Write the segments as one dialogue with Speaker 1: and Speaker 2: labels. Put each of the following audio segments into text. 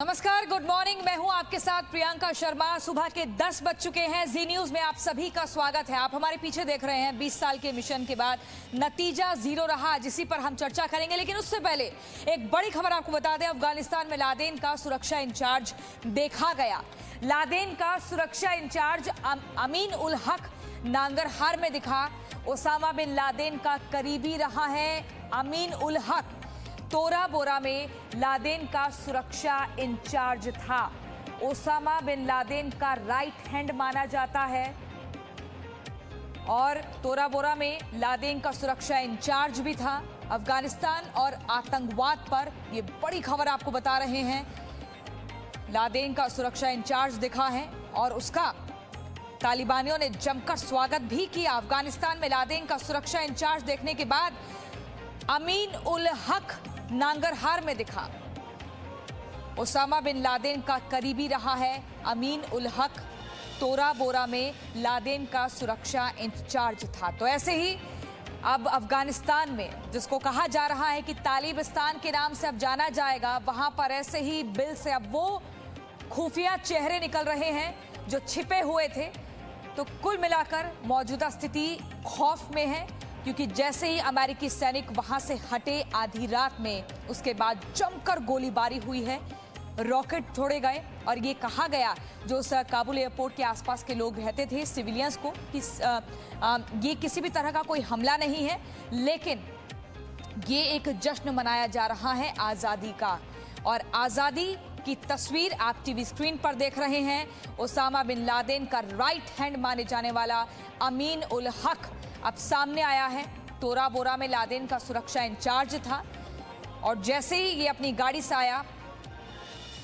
Speaker 1: नमस्कार, good morning. मैं हूं आपके साथ प्रियंका शर्मा। सुबह के 10 बज चुके हैं। जी न्यूज में आप सभी का स्वागत है। आप हमारे पीछे देख रहे हैं 20 साल के मिशन के बाद नतीजा 0 रहा, जिसी पर हम चर्चा करेंगे। लेकिन उससे पहले एक बड़ी खबर आपको बता दें, अफगानिस्तान में लादेन का सुरक्षा इंचार्ज देखा गया। लादेन का सुरक्षा इंचार्ज अमीन उल हक नांगरहार में दिखा। ओसामा बिन लादेन का करीबी रहा है अमीन उल हक। तोरा बोरा में लादेन का सुरक्षा इंचार्ज था। ओसामा बिन लादेन का राइट हैंड माना जाता है और तोरा बोरा में लादेन का सुरक्षा इंचार्ज भी था। अफगानिस्तान और आतंकवाद पर ये बड़ी खबर आपको बता रहे हैं। लादेन का सुरक्षा इंचार्ज दिखा है और उसका तालिबानियों ने जमकर स्वागत भी किया। अफगानिस्तान में लादेन का सुरक्षा इंचार्ज देखने के बाद अमीन उल हक नांगरहार में दिखा। ओसामा बिन लादेन का करीबी रहा है अमीन उल हक। तोरा बोरा में लादेन का सुरक्षा इंचार्ज था। तो ऐसे ही अब अफगानिस्तान में, जिसको कहा जा रहा है कि तालिबान के नाम से अब जाना जाएगा, वहां पर ऐसे ही बिल से अब वो खुफिया चेहरे निकल रहे हैं जो छिपे हुए थे। तो कुल मिलाकर मौजूदा स्थिति खौफ में है, क्योंकि जैसे ही अमेरिकी सैनिक वहां से हटे आधी रात में, उसके बाद जमकर गोलीबारी हुई है, रॉकेट छोड़े गए और ये कहा गया जो उस काबुल एयरपोर्ट के आसपास के लोग रहते थे, सिविलियंस को, कि ये किसी भी तरह का कोई हमला नहीं है, लेकिन ये एक जश्न मनाया जा रहा है आज़ादी का। और आज़ादी की तस्वीर आप टीवी स्क्रीन पर देख रहे हैं। ओसामा बिन लादेन का राइट हैंड माने जाने वाला अमीन उल हक अब सामने आया है। तोरा बोरा में लादेन का सुरक्षा इंचार्ज था और जैसे ही ये अपनी गाड़ी से आया,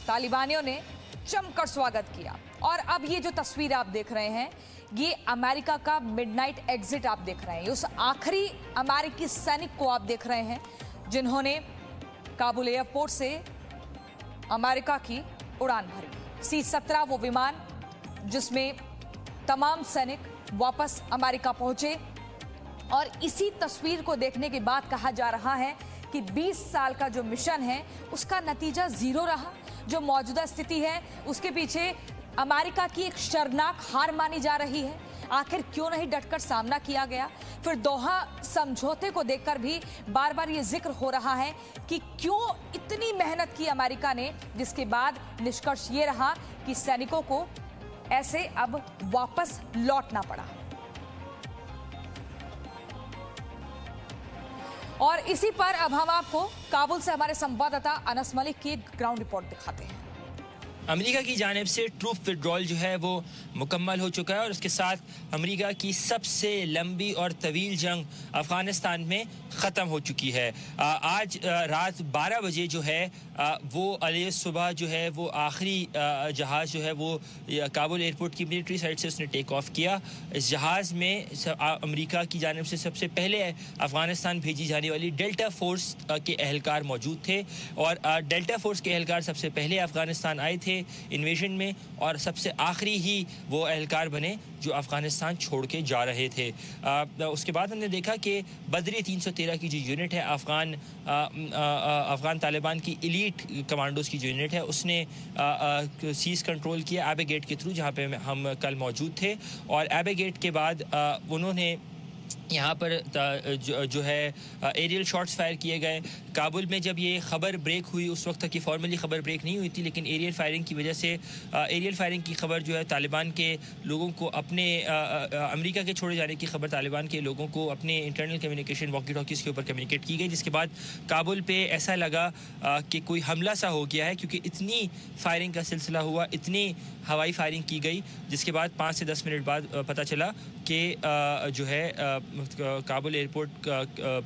Speaker 1: तालिबानियों ने जमकर स्वागत किया। और अब ये जो तस्वीर आप देख रहे हैं, ये अमेरिका का मिडनाइट एग्जिट आप देख रहे हैं। उस आखिरी अमेरिकी सैनिक को आप देख रहे हैं जिन्होंने काबुल एयरपोर्ट से अमेरिका की उड़ान भरी। C-17 वो विमान जिसमें तमाम सैनिक वापस अमेरिका पहुंचे। और इसी तस्वीर को देखने के बाद कहा जा रहा है कि 20 साल का जो मिशन है उसका नतीजा 0 रहा। जो मौजूदा स्थिति है उसके पीछे अमेरिका की एक शर्मनाक हार मानी जा रही है। आखिर क्यों नहीं डटकर सामना किया गया? फिर दोहा समझौते को देखकर भी बार बार ये जिक्र हो रहा है कि क्यों इतनी मेहनत की अमेरिका ने, जिसके बाद निष्कर्ष ये रहा कि सैनिकों को ऐसे अब वापस लौटना पड़ा। और इसी पर अब हम आपको काबुल से हमारे संवाददाता अनस मलिक की ग्राउंड रिपोर्ट दिखाते हैं।
Speaker 2: अमेरिका की जानिब से ट्रूप विड्रॉल जो है वो मुकम्मल हो चुका है और उसके साथ अमेरिका की सबसे लंबी और तवील जंग अफ़गानिस्तान में ख़त्म हो चुकी है। आज रात 12 बजे जो है वो अलग सुबह जो है वो आखिरी जहाज़ जो है वो काबुल एयरपोर्ट की मिलिट्री साइड से उसने टेक ऑफ किया। इस जहाज़ में अमेरिका की जानिब से सबसे पहले अफ़गानिस्तान भेजी जाने वाली डेल्टा फोर्स के एहलकार मौजूद थे और डेल्टा फोर्स के एहलकार सबसे पहले अफ़गानिस्तान आए थे इन्वेजन में और सबसे आखिरी ही वो एहलकार बने जो अफ़गानिस्तान छोड़ के जा रहे थे। उसके बाद हमने देखा कि बदरी 313 की जो यूनिट है अफ़गान तालिबान की एलीट कमांडोज की जो यूनिट है, उसने सीज़ कंट्रोल किया एबे गेट के थ्रू, जहाँ पे हम कल मौजूद थे। और एबे गेट के बाद उन्होंने यहाँ पर जो है एरियल शॉट्स फायर किए गए। काबुल में जब ये खबर ब्रेक हुई, उस वक्त तक की फॉर्मली खबर ब्रेक नहीं हुई थी, लेकिन एरियल फायरिंग की वजह से एरियल फायरिंग की खबर जो है तालिबान के लोगों को अपने अमेरिका के छोड़े जाने की खबर तालिबान के लोगों को अपने इंटरनल कम्युनिकेशन वॉकी टॉकीज़ के ऊपर कम्युनिकेट की गई, जिसके बाद काबुल पे ऐसा लगा कि कोई हमला सा हो गया है, क्योंकि इतनी फायरिंग का सिलसिला हुआ, इतनी हवाई फायरिंग की गई, जिसके बाद 5 से 10 मिनट बाद पता चला कि जो है काबुल एयरपोर्ट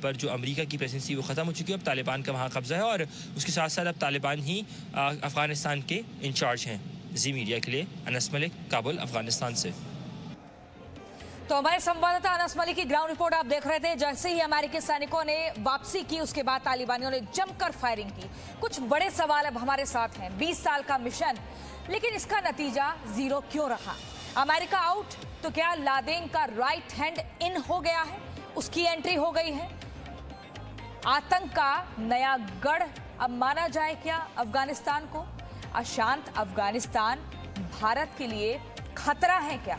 Speaker 2: पर जो अमेरिका की प्रेजेंस थी वो ख़त्म हो चुकी है। अब तालिबान का वहाँ कब्ज़ा है और उसके साथ साथ अब तालिबान ही अफ़गानिस्तान के इंचार्ज हैं। जी मीडिया के लिए अनस मलिक, काबुल, अफ़गानिस्तान से।
Speaker 1: तो हमारे संवाददाता अनस मलिक की ग्राउंड रिपोर्ट आप देख रहे थे। जैसे ही अमेरिकी सैनिकों ने वापसी की, उसके बाद तालिबानियों ने जमकर फायरिंग की। कुछ बड़े सवाल अब हमारे साथ हैं। 20 साल का मिशन, लेकिन इसका नतीजा 0 क्यों रहा? अमेरिका आउट तो क्या लादेन का राइट हैंड इन हो गया है? उसकी एंट्री हो गई है। आतंक का नया गढ़ अब माना जाए क्या अफगानिस्तान को? अशांत अफगानिस्तान भारत के लिए खतरा है क्या?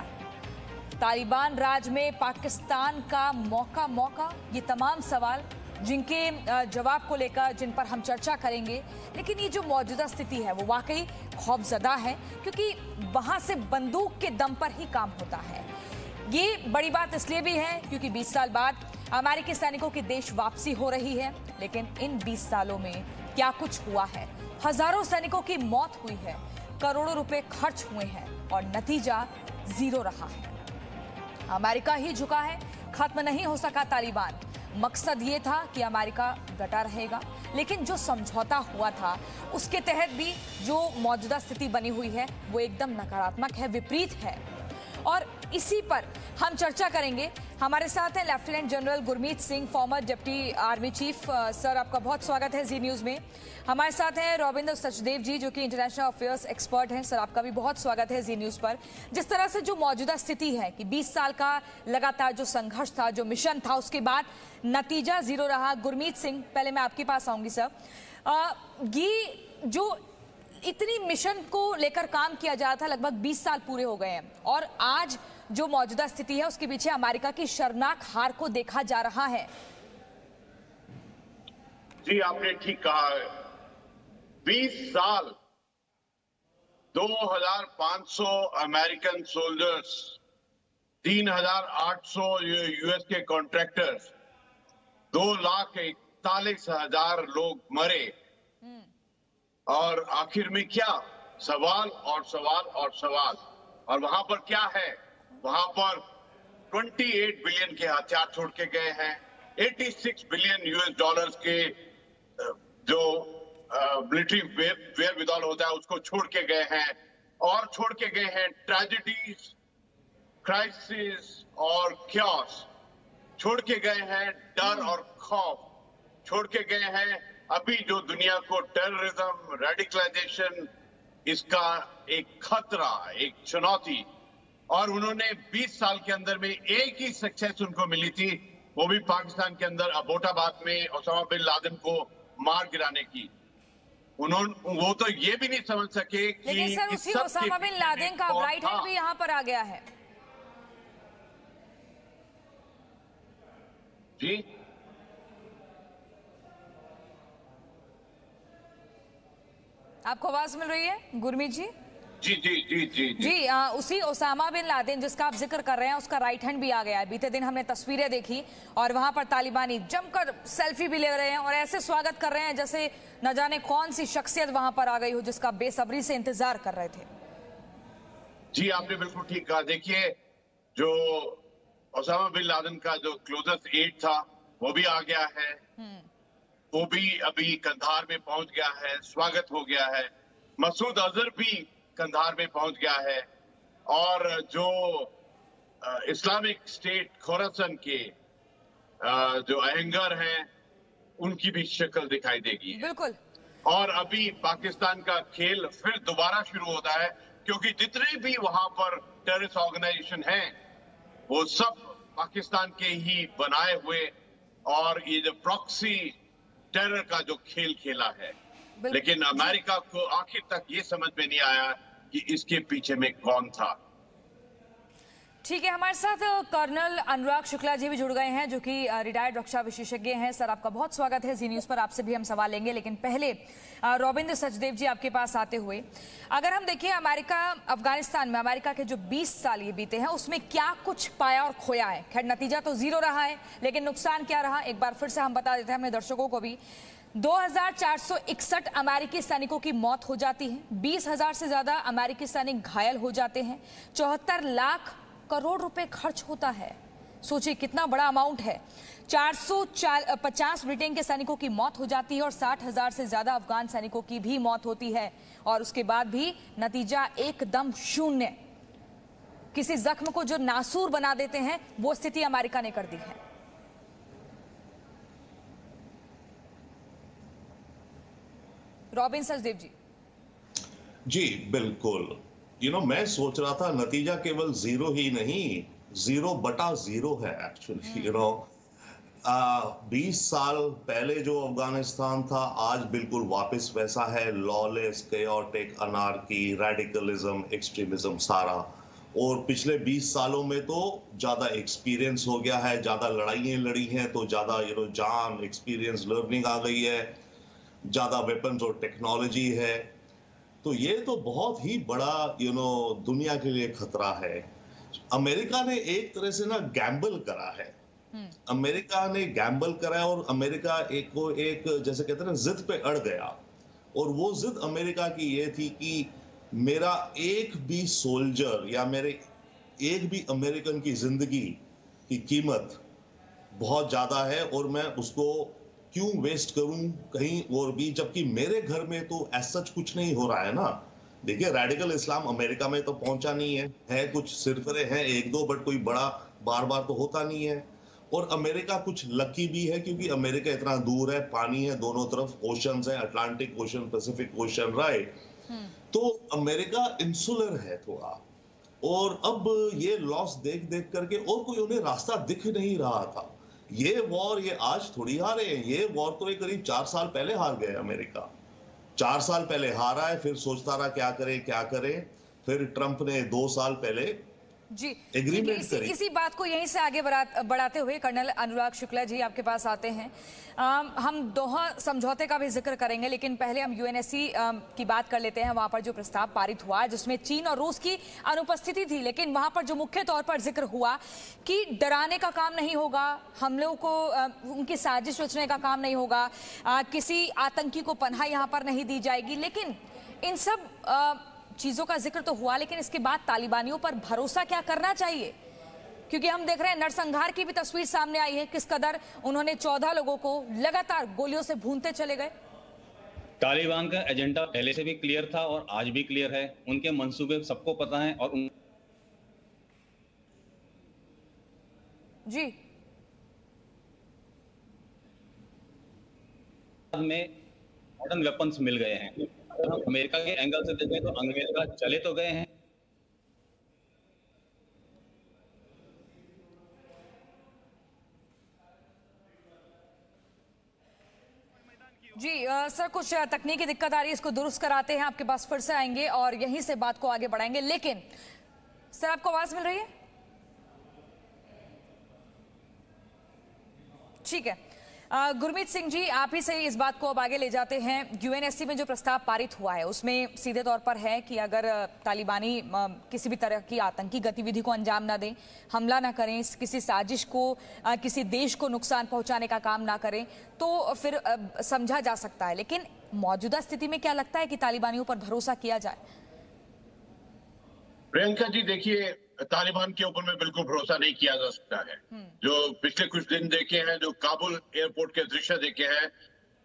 Speaker 1: तालिबान राज में पाकिस्तान का मौका, ये तमाम सवाल जिनके जवाब को लेकर जिन पर हम चर्चा करेंगे। लेकिन ये जो मौजूदा स्थिति है वो वाकई खौफजदा है, क्योंकि वहां से बंदूक के दम पर ही काम होता है। ये बड़ी बात इसलिए भी है क्योंकि 20 साल बाद अमेरिकी सैनिकों की देश वापसी हो रही है। लेकिन इन 20 सालों में क्या कुछ हुआ है? हजारों सैनिकों की मौत हुई है, करोड़ों रुपए खर्च हुए हैं और नतीजा जीरो रहा है। अमेरिका ही झुका है, खत्म नहीं हो सका तालिबान। मकसद ये था कि अमेरिका डटा रहेगा, लेकिन जो समझौता हुआ था उसके तहत भी जो मौजूदा स्थिति बनी हुई है वो एकदम नकारात्मक है, विपरीत है। और इसी पर हम चर्चा करेंगे। हमारे साथ हैं lieutenant general Gurmeet Singh, farmer deputy army chief. Sir, आपका बहुत स्वागत है जी न्यूज़ में। हमारे साथ हैं रविंद्र सचदेव जी, जो कि इंटरनेशनल अफेयर्स एक्सपर्ट हैं। सर, आपका भी बहुत स्वागत है जी न्यूज़ पर। जिस तरह से जो मौजूदा स्थिति है कि 20 साल का लगातार जो संघर्ष था, जो मिशन था, उसके बाद नतीजा जीरो रहा। गुरमीत सिंह, पहले मैं आपके पास आऊंगी सर। ये जो इतनी मिशन को लेकर काम किया जा रहा था, लगभग 20 साल पूरे हो गए हैं और आज जो मौजूदा स्थिति है उसके पीछे अमेरिका की शर्मनाक हार को देखा जा रहा है।
Speaker 3: जी, आपने ठीक कहा है। 20 साल 2500 अमेरिकन सोल्जर्स, 3800 यूएस के कॉन्ट्रैक्टर्स, 2,41,000 लोग मरे। और आखिर में क्या? सवाल और सवाल और सवाल। और वहां पर क्या है? वहां पर 28 बिलियन के हथियार छोड़ के गए हैं, 86 बिलियन यूएस डॉलर्स के जो मिलिट्री वेयर विदॉल होता है उसको छोड़ के गए हैं। और छोड़ के गए हैं ट्रेजेडीज, क्राइसिस और क्योस। छोड़ के गए हैं डर और खौफ। छोड़ के गए हैं अभी जो दुनिया को टेररिज्म, रेडिकलाइजेशन, इसका एक खतरा, एक चुनौती। और उन्होंने 20 साल के अंदर में एक ही सक्सेस उनको मिली थी, वो भी पाकिस्तान के अंदर अबोटाबाद में ओसामा बिन लादेन को मार गिराने की। वो तो ये भी नहीं समझ सके कि
Speaker 1: लेकिन सर, उसी ओसामा बिन लादेन का राइट हैंड भी यहाँ पर आ गया है।
Speaker 3: जी,
Speaker 1: आपको आवाज मिल रही है गुरमीत जी?
Speaker 3: जी जी जी जी
Speaker 1: जी, उसी ओसामा बिन लादेन जिसका आप जिक्र कर रहे हैं उसका राइट हैंड भी आ गया है। बीते दिन हमने तस्वीरें देखी और वहां पर तालिबानी जमकर सेल्फी भी ले रहे हैं और ऐसे स्वागत कर रहे हैं जैसे न जाने कौन सी शख्सियत वहां पर आ गई हो जिसका बेसब्री से इंतजार कर रहे थे।
Speaker 3: जी, आपने बिल्कुल ठीक कहा। देखिए, जो ओसामा बिन लादेन का जो क्लोजेस्ट एड था वो भी आ गया है, वो भी अभी कंधार में पहुंच गया है, स्वागत हो गया है। मसूद अजहर भी कंधार में पहुंच गया है और जो इस्लामिक स्टेट खोरासन के जो अहंगर हैं उनकी भी शक्ल दिखाई देगी।
Speaker 1: बिल्कुल।
Speaker 3: और अभी पाकिस्तान का खेल फिर दोबारा शुरू होता है, क्योंकि जितने भी वहां पर टेररिस्ट ऑर्गेनाइजेशन हैं वो सब पाकिस्तान के ही बनाए हुए, और ये जो प्रॉक्सी टेरर का जो खेल खेला है। लेकिन अमेरिका को आखिर तक ये समझ में नहीं आया कि इसके पीछे में कौन था।
Speaker 1: ठीक है, हमारे साथ कर्नल अनुराग शुक्ला जी भी जुड़ गए हैं, जो कि रिटायर्ड रक्षा विशेषज्ञ हैं। सर, आपका बहुत स्वागत है जी न्यूज़ पर। आपसे भी हम सवाल लेंगे, लेकिन पहले रविंद्र सचदेव जी आपके पास आते हुए, अगर हम देखें अमेरिका अफगानिस्तान में अमेरिका के जो 20 साल ये बीते हैं उसमें क्या कुछ पाया और खोया है। खैर, नतीजा तो जीरो रहा है, लेकिन नुकसान क्या रहा एक बार फिर से हम बता देते हैं अपने दर्शकों को भी। 2461 अमेरिकी सैनिकों की मौत हो जाती है, 20,000 से ज्यादा अमेरिकी सैनिक घायल हो जाते हैं, 74 लाख करोड़ रुपए खर्च होता है। सोचिए कितना बड़ा अमाउंट है। 450 ब्रिटेन के सैनिकों की मौत हो जाती है और 60,000 से ज्यादा अफगान सैनिकों की भी मौत होती है, और उसके बाद भी नतीजा एकदम शून्य। किसी जख्म को जो नासूर बना देते हैं वो स्थिति अमेरिका ने कर दी है। रॉबिन सचदेव जी।
Speaker 4: जी बिल्कुल। मैं सोच रहा था नतीजा केवल 0 ही नहीं, 0/0 है एक्चुअली। 20 साल पहले जो अफगानिस्तान था आज बिल्कुल वापस वैसा है। Lawless, chaotic, anarchy, radicalism, extremism सारा। और पिछले 20 सालों में तो ज्यादा एक्सपीरियंस हो गया है, ज्यादा लड़ाइयाँ लड़ी हैं, तो ज्यादा जान, एक्सपीरियंस, लर्निंग आ गई है, ज्यादा वेपन्स और टेक्नोलॉजी है। तो ये तो बहुत ही बड़ा दुनिया के लिए खतरा है। अमेरिका ने एक तरह से ना गैम्बल करा है। अमेरिका ने गैम्बल करा है और अमेरिका एक जैसे कहते हैं ना जिद पे अड़ गया। और वो जिद अमेरिका की ये थी कि मेरा एक भी सोल्जर या मेरे एक भी अमेरिकन की जिंदगी की कीमत बहुत ज्यादा है और मैं उसको क्यों वेस्ट करूं कहीं और भी, जबकि मेरे घर में तो ऐसा कुछ नहीं हो रहा है ना। देखिए रेडिकल इस्लाम अमेरिका में तो पहुंचा नहीं है कुछ सिरफिरे हैं एक दो, बट कोई बड़ा बार बार तो होता नहीं है। और अमेरिका कुछ लकी भी है क्योंकि अमेरिका इतना दूर है, पानी है दोनों तरफ, ओशंस है, Atlantic ocean, Pacific ocean, right. तो अमेरिका इंसुलर है थोड़ा। और अब ये लॉस देख देख करके और कोई उन्हें रास्ता दिख नहीं रहा था। ये वॉर ये आज थोड़ी हारे हैं, ये वॉर तो करीब 4 साल पहले हार गए अमेरिका। 4 साल पहले हारा है, फिर सोचता रहा क्या करे। फिर ट्रंप ने 2 साल पहले
Speaker 1: जी
Speaker 4: एग्रीमेंट करी।
Speaker 1: इसी बात को यहीं से आगे बढ़ाते हुए कर्नल अनुराग शुक्ला जी आपके पास आते हैं। हम दोहा समझौते का भी जिक्र करेंगे, लेकिन पहले हम यूएनएससी की बात कर लेते हैं। वहां पर जो प्रस्ताव पारित हुआ जिसमें चीन और रूस की अनुपस्थिति थी, लेकिन वहां पर जो मुख्य तौर पर जिक्र हुआ कि डराने का काम नहीं होगा, हमलों को उनकी साजिश रचने का काम नहीं होगा, किसी आतंकी को पनाह यहाँ पर नहीं दी जाएगी। लेकिन इन सब चीजों का जिक्र तो हुआ, लेकिन इसके बाद तालिबानियों पर भरोसा क्या करना चाहिए? क्योंकि हम देख रहे हैं नरसंहार की भी तस्वीर सामने आई है, किस कदर उन्होंने 14 लोगों को लगातार गोलियों से भूनते चले गए।
Speaker 5: तालिबान का एजेंडा पहले से भी क्लियर था और आज भी क्लियर है। उनके मंसूबे सबको पता है और
Speaker 1: जी
Speaker 5: में मॉडर्न वेपन्स मिल गए हैं। अगर हम अमेरिका के एंगल से देखें तो अमेरिका चले तो गए हैं।
Speaker 1: जी सर, कुछ तकनीकी दिक्कत आ रही है, इसको दुरुस्त कराते हैं, आपके पास फिर से आएंगे और यहीं से बात को आगे बढ़ाएंगे। लेकिन सर आपको आवाज मिल रही है? ठीक है। गुरमीत सिंह जी, आप ही से इस बात को अब आगे ले जाते हैं। यूएनएससी में जो प्रस्ताव पारित हुआ है उसमें सीधे तौर पर है कि अगर तालिबानी किसी भी तरह की आतंकी गतिविधि को अंजाम ना दें, हमला ना करें, किसी साजिश को, किसी देश को नुकसान पहुंचाने का काम ना करें, तो फिर समझा जा सकता है। लेकिन मौजूदा स्थिति में क्या लगता है कि तालिबानियों पर भरोसा किया जाए?
Speaker 3: प्रियंका जी देखिए, तालिबान के ऊपर में बिल्कुल भरोसा नहीं किया जा सकता है। जो पिछले कुछ दिन देखे हैं, जो काबुल एयरपोर्ट के दृश्य देखे हैं,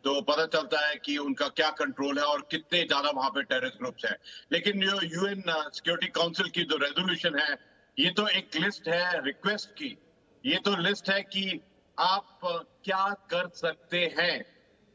Speaker 3: तो पता चलता है कि उनका क्या कंट्रोल है और कितने ज्यादा वहां पे टेररिस्ट ग्रुप्स हैं। लेकिन जो यूएन सिक्योरिटी काउंसिल की जो रेजोल्यूशन है, ये तो एक लिस्ट है रिक्वेस्ट की, ये तो लिस्ट है कि आप क्या कर सकते हैं।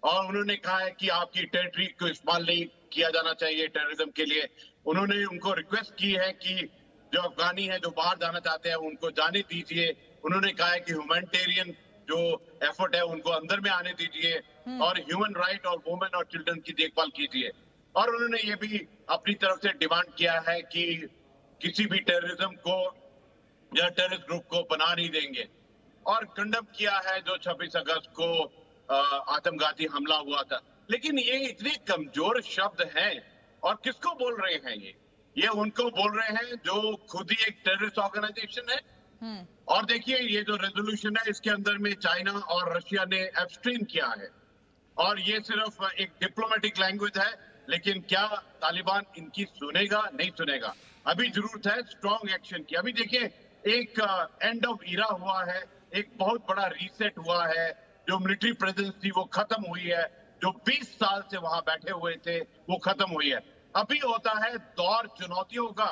Speaker 3: और उन्होंने कहा है कि आपकी टेरिटरी को इस्तेमाल नहीं किया जाना चाहिए टेररिज्म के लिए। उन्होंने उनको रिक्वेस्ट की है कि जो अफगानी है जो बाहर जाना चाहते हैं उनको जाने दीजिए। उन्होंने कहा है कि ह्यूमैनिटेरियन जो एफर्ट है उनको अंदर में आने दीजिए और ह्यूमन राइट और वुमेन और चिल्ड्रन की देखभाल कीजिए। और उन्होंने ये भी अपनी तरफ से डिमांड किया है कि किसी भी टेररिज्म को या टेररिस्ट ग्रुप को बना नहीं देंगे। और कंडम किया है जो 26 अगस्त को आत्मघाती हमला हुआ था। लेकिन ये इतने कमजोर शब्द हैं और किसको बोल रहे हैं? ये उनको बोल रहे हैं जो खुद ही एक टेररिस्ट ऑर्गेनाइजेशन है। और देखिए ये जो रेजोल्यूशन है इसके अंदर में चाइना और रशिया ने एब्स्ट्रीन किया है और ये सिर्फ एक डिप्लोमेटिक लैंग्वेज है। लेकिन क्या तालिबान इनकी सुनेगा? नहीं सुनेगा। अभी जरूरत है स्ट्रॉन्ग एक्शन की। अभी देखिए एक एंड ऑफ ईरा हुआ है, एक बहुत बड़ा रीसेट हुआ है। जो मिलिट्री प्रेजेंस थी वो खत्म हुई है, जो 20 साल से वहां बैठे हुए थे वो खत्म हुई है। अभी होता है दौर चुनौतियों का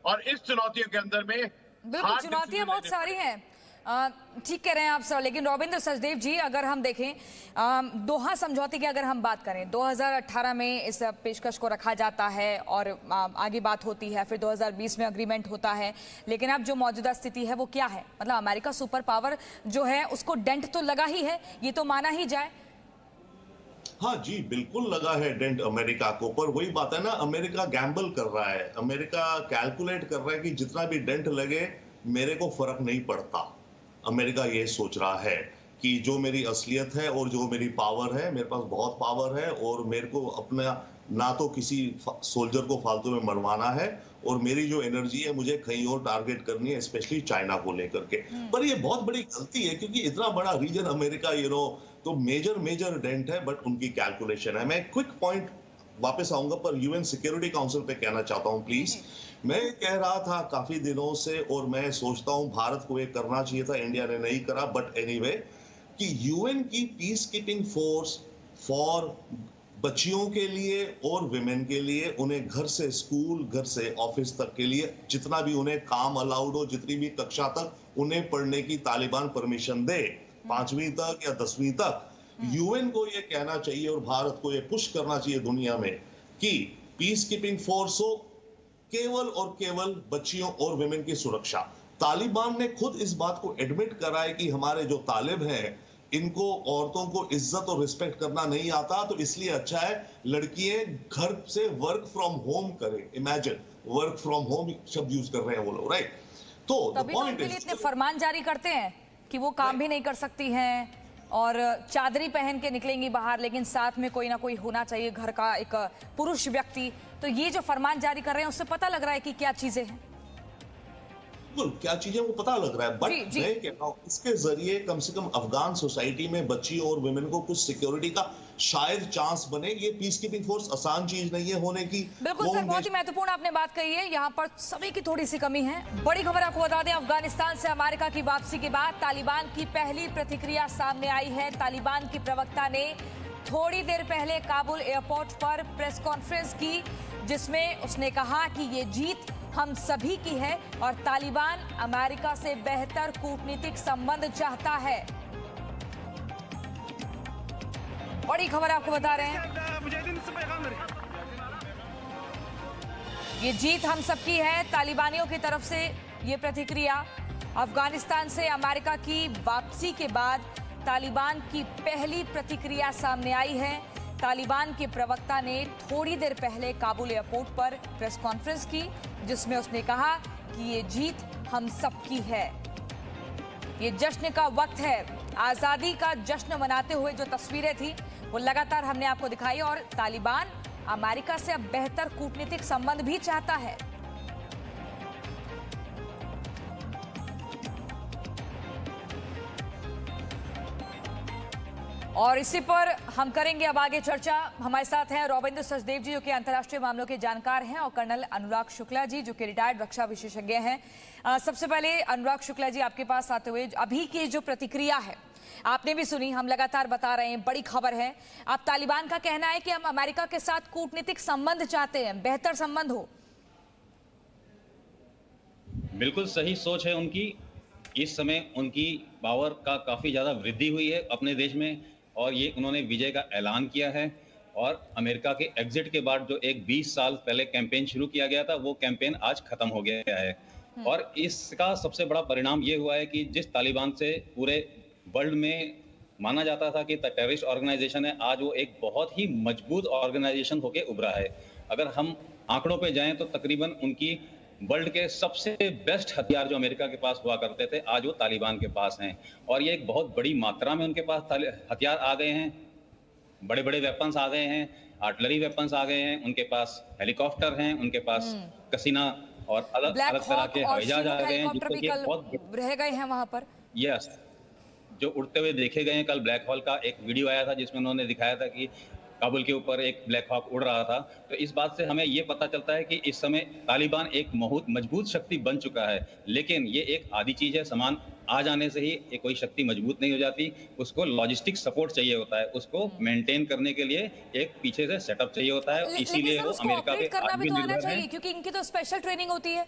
Speaker 3: और इस चुनौतियों के अंदर में
Speaker 1: बिल्कुल चुनौतियां बहुत सारी हैं। ठीक कह रहे हैं आप सर, लेकिन रविंद्र सचदेव जी, अगर हम देखें दोहा समझौते की अगर हम बात करें, 2018 में इस पेशकश को रखा जाता है और आगे बात होती है, फिर 2020 में अग्रीमेंट होता है, लेकिन अब जो मौजूदा स्थिति है वो क्या है? मतलब अमेरिका सुपर पावर जो है उसको डेंट तो लगा ही है, ये तो माना ही जाए।
Speaker 4: हाँ जी, बिल्कुल लगा है डेंट अमेरिका को, पर वही बात है ना, अमेरिका गैम्बल कर रहा है, अमेरिका कैलकुलेट कर रहा है कि जितना भी डेंट लगे मेरे को फर्क नहीं पड़ता। अमेरिका ये सोच रहा है कि जो मेरी असलियत है और जो मेरी पावर है, मेरे पास बहुत पावर है और मेरे को अपना ना तो किसी सोल्जर को फालतू में मरवाना है और मेरी जो एनर्जी है मुझे कहीं और टारगेट करनी है, स्पेशली चाइना को लेकर के। पर ये बहुत बड़ी गलती है क्योंकि इतना बड़ा रीजन अमेरिका तो मेजर डेंट है, बट उनकी कैलकुलेशन है। मैं क्विक पॉइंट वापस आऊंगा पर यूएन सिक्योरिटी काउंसिल पे कहना चाहता हूं प्लीज। मैं कह रहा था काफी दिनों से और मैं सोचता हूं भारत को ये करना चाहिए था, इंडिया ने नहीं करा, बट एनीवे कि यूएन की पीस कीपिंग फोर्स फॉर बच्चियों के लिए और विमेन के लिए, उन्हें घर से स्कूल, घर से ऑफिस तक के लिए जितना भी उन्हें काम अलाउड हो, जितनी भी कक्षा तक उन्हें पढ़ने की तालिबान परमिशन दे, 5वीं तक या 10वीं तक, यूएन को ये कहना चाहिए और भारत को ये पुश करना चाहिए दुनिया में कि पीस कीपिंग फोर्स हो केवल और केवल बच्चियों और विमेन की सुरक्षा। तालिबान ने खुद इस बात को एडमिट करा है कि हमारे जो तालिब हैं इनको औरतों को इज्जत और रिस्पेक्ट करना नहीं आता, तो इसलिए अच्छा है लड़कियां घर से वर्क फ्रॉम होम करें। इमेजिन, वर्क फ्रॉम होम शब्द यूज कर रहे हैं वो लोग, राइट? तो
Speaker 1: तभी तो उनके लिए इतने फरमान जारी करते हैं कि वो काम भी नहीं कर सकती हैं और चादरी पहन के निकलेंगी बाहर, लेकिन साथ में कोई ना कोई होना चाहिए घर का एक पुरुष व्यक्ति। तो ये जो फरमान जारी कर रहे हैं उससे पता लग रहा है कि क्या चीजें हैं,
Speaker 4: क्या चीजें वो पता लग रहा है। बट मैं कह रहा हूं इसके जरिए कम से कम अफगान सोसाइटी में बच्चियों और वुमेन को कुछ सिक्योरिटी का शायद चांस बने। ये पीस कीपिंग फोर्स आसान चीज नहीं है होने की।
Speaker 1: बिल्कुल सर, बहुत ही महत्वपूर्ण आपने बात कही है, यहाँ पर सभी की थोड़ी सी कमी है। बड़ी खबर आपको बता दें, अफगानिस्तान से अमेरिका की वापसी के बाद तालिबान की पहली प्रतिक्रिया सामने आई है। तालिबान की प्रवक्ता ने थोड़ी देर पहले काबुल एयरपोर्ट पर प्रेस कॉन्फ्रेंस की, जिसमें उसने कहा कि ये जीत हम सभी की है और तालिबान अमेरिका से बेहतर कूटनीतिक संबंध चाहता है। बड़ी खबर आपको बता रहे हैं, ये जीत हम सबकी है। तालिबानियों की तरफ से ये प्रतिक्रिया। अफगानिस्तान से अमेरिका की वापसी के बाद तालिबान की पहली प्रतिक्रिया सामने आई है। तालिबान के प्रवक्ता ने थोड़ी देर पहले काबुल एयरपोर्ट पर प्रेस कॉन्फ्रेंस की, जिसमें उसने कहा कि ये जीत हम सबकी है। ये जश्न का वक्त है। आजादी का जश्न मनाते हुए जो तस्वीरें थी वो लगातार हमने आपको दिखाई और तालिबान अमेरिका से अब बेहतर कूटनीतिक संबंध भी चाहता है। और इसी पर हम करेंगे अब आगे चर्चा। हमारे साथ हैं रविंद्र सचदेव जी, जो कि अंतर्राष्ट्रीय मामलों के जानकार हैं, और कर्नल अनुराग शुक्ला जी, जो कि रिटायर्ड रक्षा विशेषज्ञ हैं। सबसे पहले अनुराग शुक्ला जी, आपके पास आते हुए अभी की जो प्रतिक्रिया है आपने भी सुनी, हम लगातार बता रहे हैं, बड़ी खबर है। अब तालिबान का कहना है कि हम अमेरिका के साथ कूटनीतिक संबंध चाहते हैं, बेहतर संबंध हो।
Speaker 5: बिल्कुल सही सोच है उनकी। इस समय उनकी पावर का काफी ज्यादा वृद्धि हुई है अपने देश में और ये उन्होंने विजय का ऐलान किया है। और अमेरिका के एग्जिट के बाद जो एक 20 साल पहले कैंपेन शुरू किया गया था, वो कैंपेन आज खत्म हो गया है। और इसका सबसे बड़ा परिणाम ये हुआ है कि जिस तालिबान से पूरे वर्ल्ड में माना जाता था कि टेररिस्ट ऑर्गेनाइजेशन है, आज वो एक बहुत ही मजबूत ऑर्गेनाइजेशन होके उभरा है। अगर हम आंकड़ों पे जाएं तो तकरीबन उनकी वर्ल्ड के सबसे बेस्ट हथियार जो अमेरिका के पास हुआ करते थे, आज वो तालिबान के पास हैं। और ये एक बहुत बड़ी मात्रा में उनके पास हथियार आ गए हैं, बड़े बड़े वेपन्स आ गए हैं, आर्टिलरी वेपन्स आ गए हैं, उनके पास हेलीकॉप्टर हैं, उनके पास कसीना और अलग अलग तरह के हवाई जहाज आ गए हैं, जिससे कि बहुत
Speaker 1: रह गए हैं वहां पर।
Speaker 5: यस, जो उड़ते हुए देखे गए हैं। कल ब्लैक होल का एक वीडियो आया था जिसमें उन्होंने दिखाया था कि काबुल के ऊपर एक ब्लैक हॉक उड़ रहा था। तो इस बात से हमें ये पता चलता है कि इस समय तालिबान एक बहुत मजबूत शक्ति बन चुका है। लेकिन ये एक आधी चीज है, सामान आ जाने से ही ये कोई शक्ति मजबूत नहीं हो जाती। उसको लॉजिस्टिक सपोर्ट चाहिए होता है, उसको मेंटेन करने के लिए एक पीछे से सेटअप चाहिए होता है। इसीलिए वो अमेरिका पे
Speaker 1: आत्मनिर्भर है, क्योंकि इनकी तो स्पेशल ट्रेनिंग होती है।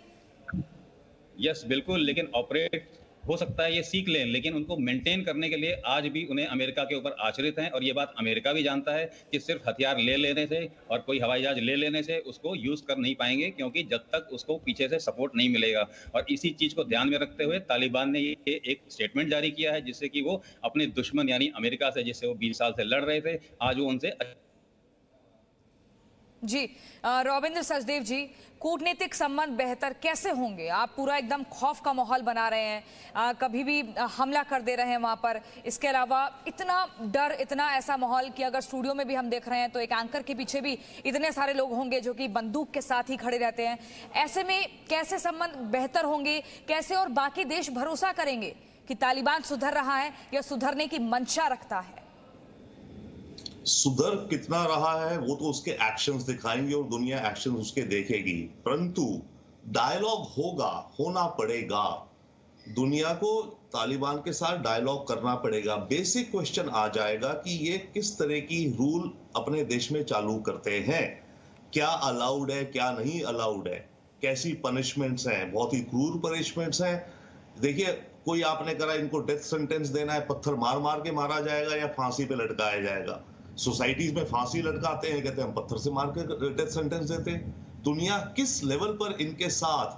Speaker 5: यस बिल्कुल, लेकिन ऑपरेट हो सकता है ये सीख लें, लेकिन उनको मेंटेन करने के लिए आज भी उन्हें अमेरिका के ऊपर आश्रित हैं। और ये बात अमेरिका भी जानता है कि सिर्फ हथियार ले लेने से और कोई हवाई जहाज ले लेने से उसको यूज कर नहीं पाएंगे, क्योंकि जब तक उसको पीछे से सपोर्ट नहीं मिलेगा। और इसी चीज को ध्यान में रखते हुए तालिबान ने ये एक स्टेटमेंट जारी किया है, जिससे कि वो अपने दुश्मन यानी अमेरिका से, जिससे वो 20 साल से लड़ रहे थे, आज वो उनसे
Speaker 1: जी रविंद्र सचदेव जी, कूटनीतिक संबंध बेहतर कैसे होंगे? आप पूरा एकदम खौफ का माहौल बना रहे हैं, कभी भी हमला कर दे रहे हैं वहां पर। इसके अलावा इतना डर, इतना ऐसा माहौल कि अगर स्टूडियो में भी हम देख रहे हैं तो एक एंकर के पीछे भी इतने सारे लोग होंगे जो कि बंदूक के साथ ही खड़े रहते हैं। ऐसे में कैसे संबंध बेहतर होंगे? कैसे और बाकी देश भरोसा करेंगे कि तालिबान सुधर रहा है या सुधरने की मंशा रखता है?
Speaker 4: सुधर कितना रहा है वो तो उसके एक्शंस दिखाएंगे और दुनिया एक्शंस उसके देखेगी, परंतु डायलॉग होगा, होना पड़ेगा। दुनिया को तालिबान के साथ डायलॉग करना पड़ेगा। बेसिक क्वेश्चन आ जाएगा कि ये किस तरह की रूल अपने देश में चालू करते हैं, क्या अलाउड है, क्या नहीं अलाउड है, कैसी पनिशमेंट्स हैं। बहुत ही क्रूर पनिशमेंट्स हैं। देखिए, कोई आपने करा इनको डेथ सेंटेंस देना है, पत्थर मार मार के मारा जाएगा या फांसी पे लटकाया जाएगा। सोसाइटीज में फांसी लटकाते हैं, कहते हैं हम पत्थर से मार के डेथ सेंटेंस देते हैं। दुनिया किस लेवल पर इनके साथ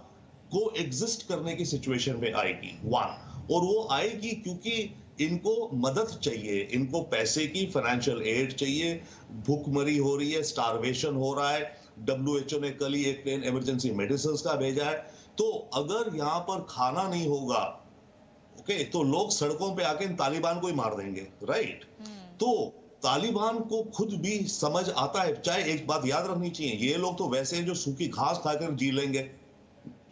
Speaker 4: को एग्जिस्ट करने की सिचुएशन में आएगी? वन, और वो आएगी क्योंकि इनको मदद चाहिए, इनको पैसे की फाइनेंशियल एड चाहिए। भूखमरी हो रही है, स्टारवेशन हो रहा है। WHO ने कल ही एक प्लेन इमरजेंसी मेडिसिन का भेजा है। तो अगर यहाँ पर खाना नहीं होगा, ओके, तो लोग सड़कों पे आके इन तालिबान को ही मार देंगे, राइट? तो तालिबान को खुद भी समझ आता है। चाहे एक बात याद रखनी चाहिए, ये लोग तो वैसे हैं जो सूखी घास खाकर जी लेंगे,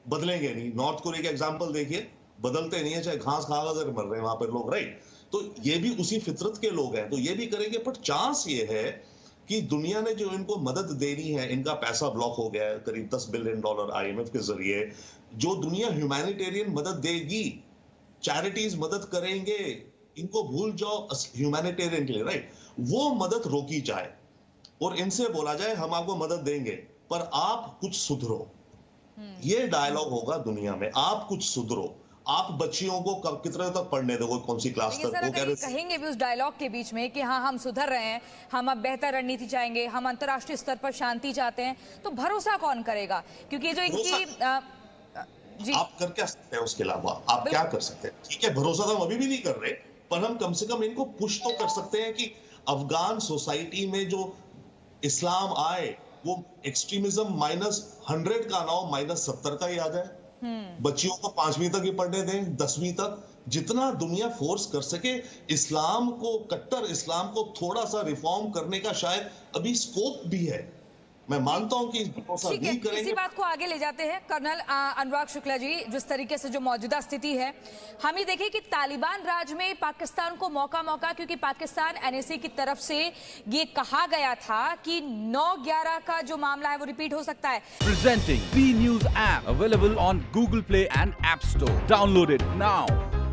Speaker 4: बदलेंगे नहीं। नॉर्थ कोरिया का एग्जांपल देखिए, बदलते नहीं है, चाहे घास खा कर मर रहे हैं वहां पर लोग, राइट? तो ये भी उसी फितरत के लोग हैं, तो ये भी करेंगे। बट चांस ये है कि दुनिया ने जो इनको मदद देनी है, इनका पैसा ब्लॉक हो गया है करीब $10 बिलियन IMF के जरिए। जो दुनिया ह्यूमैनिटेरियन मदद देगी, चैरिटीज मदद करेंगे, इनको भूल जाओ ह्यूमैनिटेरियन के लिए, राइट? वो मदद रोकी जाए और इनसे बोला जाए हम आपको मदद देंगे पर आप कुछ सुधरो। ये डायलॉग होगा दुनिया में, आप कुछ सुधरो। आप बच्चियों को कब कितने तक पढ़ने दोगे, कौन सी क्लास तक? वो कह रहे
Speaker 1: कहेंगे भी उस डायलॉग के बीच में कि हाँ हम सुधर रहे हैं, हम अब बेहतर रणनीति चाहेंगे, हम अंतर्राष्ट्रीय स्तर पर शांति चाहते हैं। तो भरोसा कौन करेगा? क्योंकि जो इनकी जी
Speaker 4: आप कर क्या सकते हैं? उसके अलावा आप क्या कर सकते हैं? ठीक है, भरोसा तो हम अभी भी नहीं कर रहे, पर हम कम से कम इनको पुश तो कर सकते हैं कि अफगान सोसाइटी में जो इस्लाम आए वो एक्सट्रीमिज्म -100 का ना हो, -70 का ही आ जाए। बच्चियों को 5वीं तक ही पढ़ने दें, 10वीं तक, जितना दुनिया फोर्स कर सके। इस्लाम को, कट्टर इस्लाम को थोड़ा सा रिफॉर्म करने का शायद अभी स्कोप भी है। मैं मानता हूं कि
Speaker 1: ठीक है, इसी बात को आगे ले जाते हैं। कर्नल अनुराग शुक्ला जी, जिस तरीके से जो मौजूदा स्थिति है, हम ये देखें कि तालिबान राज में पाकिस्तान को मौका, क्योंकि पाकिस्तान NSA की तरफ से ये कहा गया था कि 9/11 का जो मामला है वो रिपीट हो सकता है।
Speaker 6: Presenting B News app available on Google Play and App Store. Download it now.